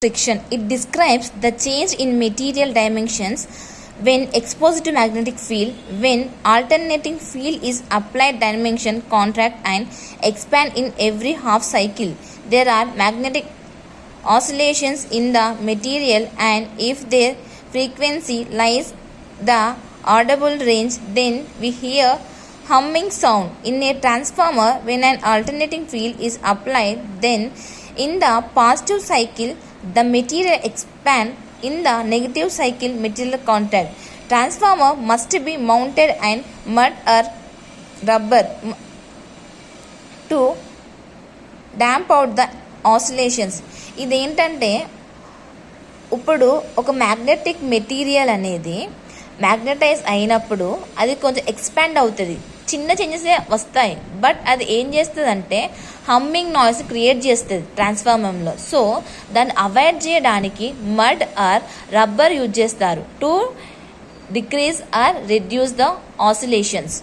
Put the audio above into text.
Section. It describes the change in material dimensions when exposed to magnetic field. When alternating field is applied, dimension contract and expand in every half cycle. There are magnetic oscillations in the material, and if their frequency lies the audible range, then we hear humming sound. In a transformer, when an alternating field is applied, then in the positive cycle the material expand, in the negative cycle material contract. Transformer must be mounted in mud or rubber to damp out the oscillations. ఇదేంటంటే ఇప్పుడు ఒక magnetic material అనేది magnetise అయినప్పుడు అది కొంచెం expand అవుతుంది, చిన్న చేంజెసే వస్తాయి, బట్ అది ఏం చేస్తుందంటే హమ్మింగ్ నాయిస్ క్రియేట్ చేస్తుంది ట్రాన్స్ఫార్మర్లో. సో దాన్ని అవాయిడ్ చేయడానికి మడ్ ఆర్ రబ్బర్ యూజ్ చేస్తారు to decrease or reduce the oscillations.